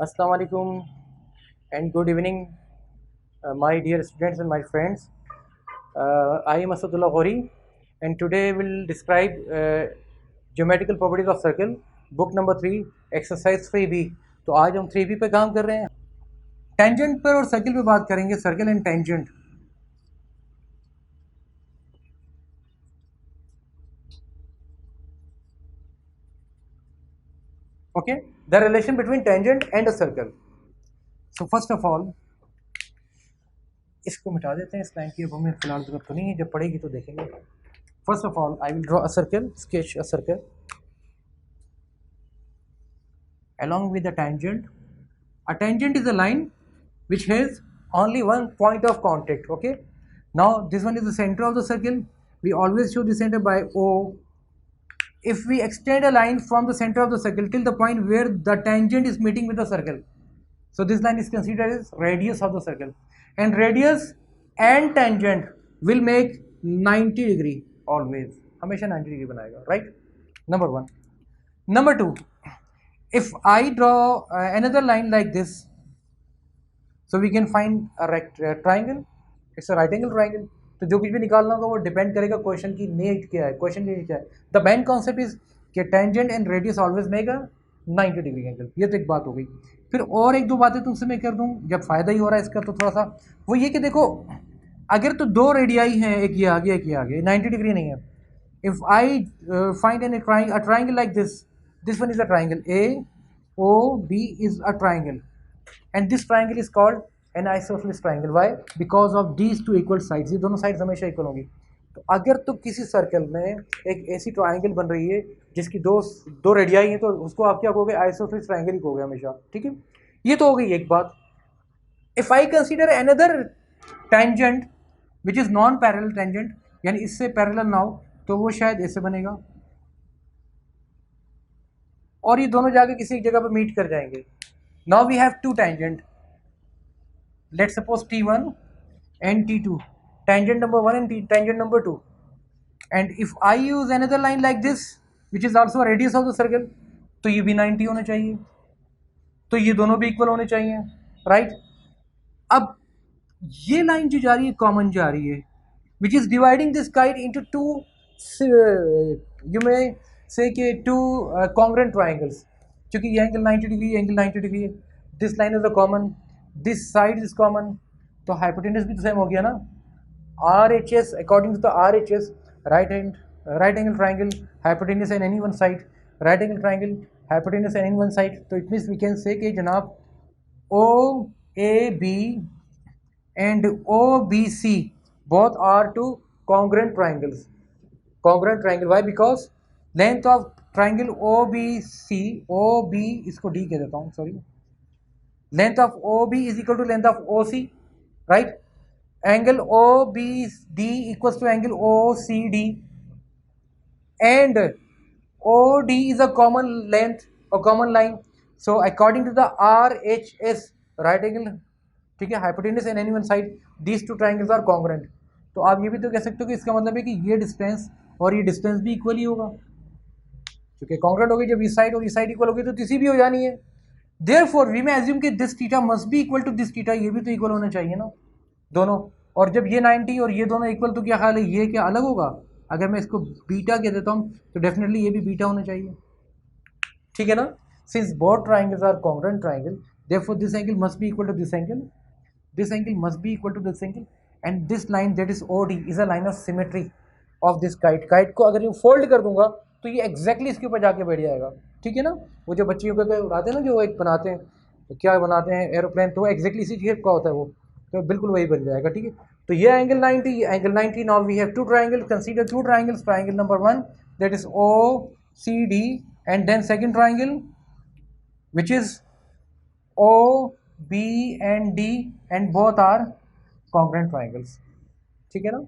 Assalamu alaikum and good evening, my dear students and my friends. I am Asadullah Ghori, and today we'll describe geometrical properties of circle, book number 3, exercise 3B. तो आज हम 3B पे काम कर रहे हैं. Tangent पर और सर्किल पे बात करेंगे, circle and tangent. Okay, the relation between tangent and a circle. So first of all, इसको मिटा देते हैं इस लाइन की, अब हमें फिलहाल जरूरत तो नहीं है, जब पड़ेगी तो देखेंगे. First of all, I will draw a circle, sketch a circle along with the tangent. A tangent is a line which has only one point of contact. Okay. Now this one is the center of the circle. We always show the center by O. If we extend a line from the center of the circle till the point where the tangent is meeting with the circle, so this line is considered as radius of the circle. And radius and tangent will make 90 degree always. हमेशा 90 degree बनाएगा, right? Number one. Number two, if I draw another line like this, so we can find a triangle. It's a right angle triangle. तो जो कुछ भी निकालना होगा वो depend करेगा क्वेश्चन की नीड क्या है, क्वेश्चन की नीड क्या है. द मेन कॉन्सेप्ट इज कि tangent and radius always make a 90 degree angle. ये तो एक बात हो गई. फिर और एक दो बातें तुमसे मैं कर दूं, जब फायदा ही हो रहा है इसका तो थोड़ा सा, वो ये कि देखो अगर तो दो रेडियाई हैं, एक ये आगे एक ये आगे, 90 डिग्री नहीं है. If I find an triangle like this one is a triangle, A O B is a triangle, and this triangle is called an isosceles triangle. Why? Because of these two equal sides. ये दोनों sides हमेशा equal होंगी. तो अगर तो किसी circle में एक ऐसी ट्राइंगल बन रही है जिसकी दो रेडियाई हैं, तो उसको आप क्या कहोगे? आइसोसेलेस ट्राइंगल ही कहोगे हमेशा. ठीक है, ये तो हो गई एक बात. If I consider another tangent which is non parallel tangent, यानी इससे पैरेलल ना हो, तो वो शायद ऐसे बनेगा और ये दोनों जाके किसी एक जगह पर मीट कर जाएंगे. Now we have two tangent. Let's suppose T1 and T2. Tangent number 1 and tangent number 2. And if I use another line like this, which is also a radius of the circle, तो ये भी 90 होने चाहिए, तो ये दोनों भी equal होने चाहिए, राइट? अब ये लाइन जो जा रही है कॉमन जा रही है, which is dividing this kite into two, you may say कि two congruent triangles. क्योंकि ये एंगल 90 डिग्री, एंगल 90 डिग्री है. This line is a common, this side is common, तो हाइपोटेनस भी तो सेम हो गया ना. R H S, according to the R H S, right angle triangle, hypotenuse and any one side, right angle triangle, hypotenuse and any one side. तो it means we can say कि जनाब O A B and O B C both are to congruent triangles. Congruent triangle, why? Because length of triangle O B C, O B इसको D कह देता हूँ, sorry, length of O B is equal to length of O C, right? Angle O B D equals to angle O C D, and O D is a common length और common line. So according to the R H S, right angle, ठीक है, hypotenuse and any one side, these two triangles are congruent. तो आप ये भी तो कह सकते हो कि इसका मतलब है कि ये डिस्टेंस और ये डिस्टेंस भी इक्वल ही होगा, क्योंकि कॉन्ग्रुएंट होगी. जब इस साइड और इस साइड इक्वल होगी तो तीसरी भी हो जानी है. देयरफॉर वी में एज्यूम कि this theta must be equal to this theta, ये भी तो इक्वल होना चाहिए ना दोनों. और जब ये 90 और ये दोनों इक्वल, तो क्या ख्याल है ये क्या अलग होगा? अगर मैं इसको बीटा कह देता हूँ तो डेफिनेटली ये भी बीटा होना चाहिए, ठीक है ना. Since both triangles are congruent triangle, therefore this angle must be equal to this angle, this angle must be equal to this angle, and this line that is O D is a line of symmetry of this kite. Kite को अगर ये fold कर दूंगा तो ये exactly इसके ऊपर जाके बैठ जाएगा, ठीक है ना. वो जो बच्चियों को उड़ाते हैं ना, जो एक बनाते हैं, तो क्या बनाते हैं एरोप्लेन, तो एग्जैक्टली इसी शेप का होता है वो, तो बिल्कुल वही बन जाएगा, ठीक है. तो ये एंगल 90, ये angle 90. Now we have two triangle, consider two triangles. Triangle number 1 that is O C D, and then second triangle which is O, B and D, and both are congruent triangles, ठीक है ना.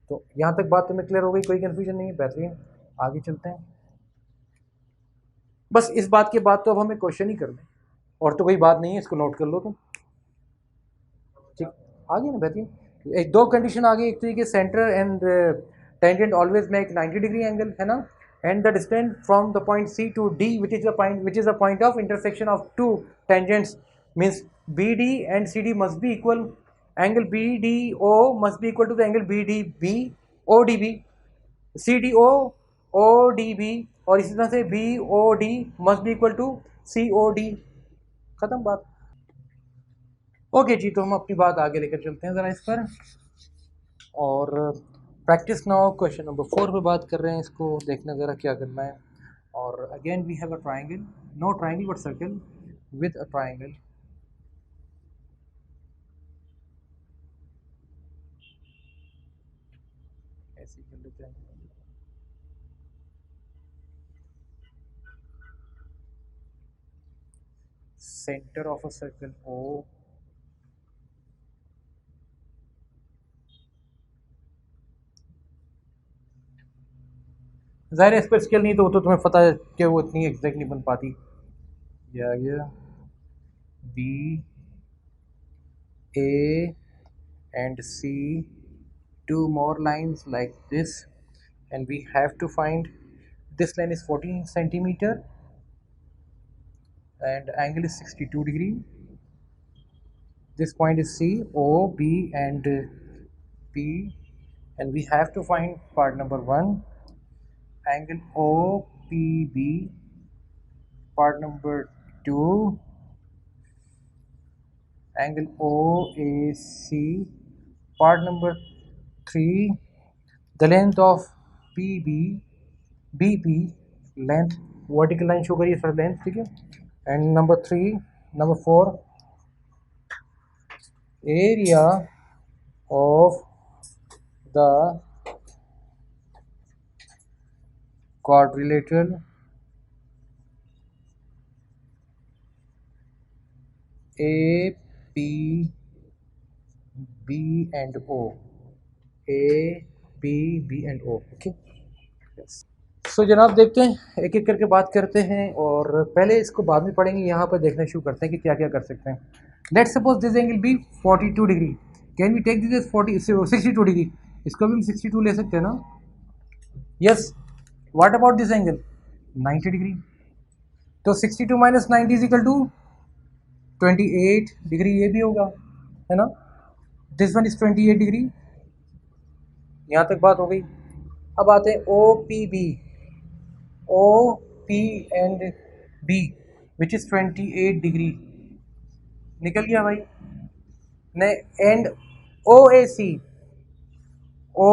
तो यहाँ तक बात तुम्हें clear हो गई, कोई कंफ्यूजन नहीं है, बेहतरीन. आगे चलते हैं. बस इस बात के बाद तो अब हमें क्वेश्चन ही करना है, और तो कोई बात नहीं है, इसको नोट कर लो तुम, ठीक. आगे ना बेहतरीन. एक दो कंडीशन आ गई, एक तो ये कि centre and tangent always make 90 degree angle, है ना. and the distance from the point C to D, which is a point of intersection of two tangents, means BD and CD must be equal. Angle BDO must be equal to the angle BDB ODB, CDO ODB, और इसी तरह से BOD must be equal to COD. खत्म बात. Okay जी, तो हम अपनी बात आगे लेकर चलते हैं ज़रा इस पर. और प्रैक्टिस नाउ क्वेश्चन नंबर 4 पे बात कर रहे हैं. इसको देखना ज़रा क्या करना है. और again we have a triangle, no triangle but circle with a triangle. ऐसे कर लेते हैं. Centre of a circle O, ज़ाहिर है इस पर स्केल नहीं तो तुम्हें पता है कि वो इतनी एग्जैक्ट नहीं बन पाती. ये आ गया B A and C, two more lines like this, and we have to find this line is 14 centimeter and angle is 62 degree. This point is C, O, B and P, and we have to find part number 1, angle OPB, part number 2, angle OAC, part number 3, the length of BP, length, vertical line show करिए sir length, ठीक है. And number 3, number 4, area of the quadrilateral A, P, B and O. A, P, B and O. Okay. So जनाब देखते हैं, एक एक करके बात करते हैं. और पहले इसको बाद में पढ़ेंगे, यहाँ पर देखना शुरू करते हैं कि क्या क्या कर सकते हैं. Let's suppose this angle be 42 degree. Can we take this 62 degree. इसको भी हम 62 ले सकते हैं ना. Yes. What about this angle 90 degree. तो 62 minus 90 is equal to 28 degree. ये भी होगा, है ना. This one is 28 degree. यहाँ तक बात हो गई. अब आते हैं O P B. O, P and B, which is 28 degree. निकल गया भाई. ने and OAC, O,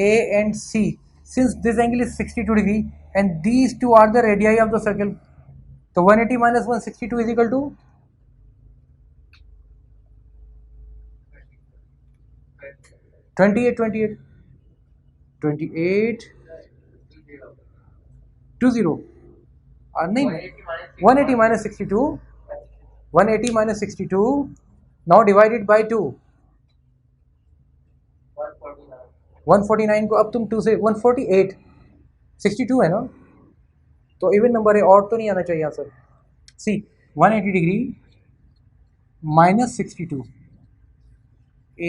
A and C, since this angle is 62 degree and these two are the radii of the circle, so 180 minus 162 is equal to 28 20 नहीं, 180 minus 62, 180 minus 62 now divided by 2, 149 को अब तुम 2 से 148, 62 है ना, तो इवन नंबर है, और तो नहीं आना चाहिए answer. See 180 degree minus 62,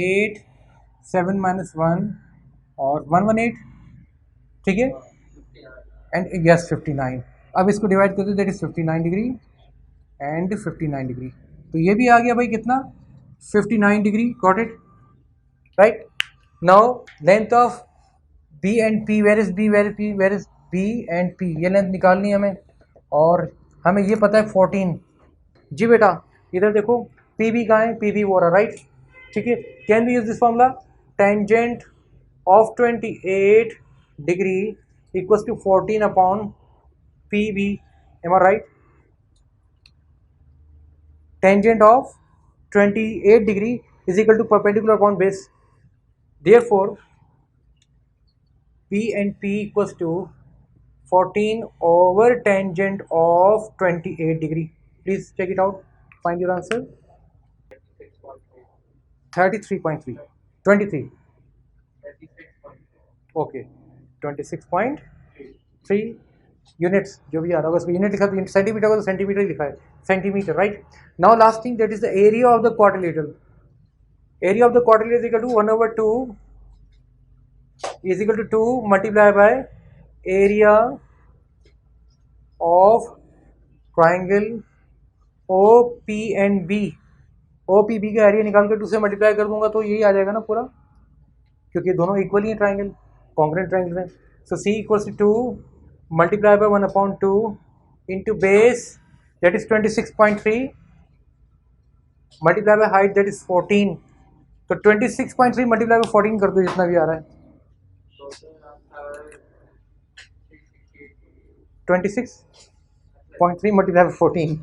8 7 minus 1 और 118, ठीक है. And yes 59. अब इसको डिवाइड करते हैं, that is 59 degree and 59 degree. तो ये भी आ गया भाई कितना, 59 degree. Got it right. Now length of B and P, where is B, where is B and P, ये लेंथ निकालनी है हमें. और हमें ये पता है 14. जी बेटा इधर देखो, पी बी कहाँ है, पी बी वो रहा, राइट. ठीक है. Can we use this formula, tangent of 28 degree equals to 14 upon PB. Am I right? Tangent of 28 degree is equal to perpendicular upon base. Therefore, P and P equals to 14 over tangent of 28 degree. Please check it out. Find your answer. 33.3. 23. Okay. 26.3 units, जो भी आ रहा होगा उसको unit लिखा, तो centimetre को तो centimetre ही लिखा है, centimetre, right. Now last thing, that is the area of the quadrilateral. Area of the quadrilateral is equal to 1/2 is equal to 2 multiply by area of triangle O P and B, O P B का area निकाल कर 2 से multiply कर दूंगा तो यही आ जाएगा ना पूरा, क्योंकि दोनों इक्वल ही है ट्राइंगल, कॉन्ग्रुएंट ट्राइंगल है। So C equals to 2 multiply by 1/2 into base that is 26.3 multiply by height that is 14। तो 26.3 मल्टीप्लाई बाय 14 कर दो, जितना भी आ रहा है 26.3 मल्टीप्लाई बाय 14।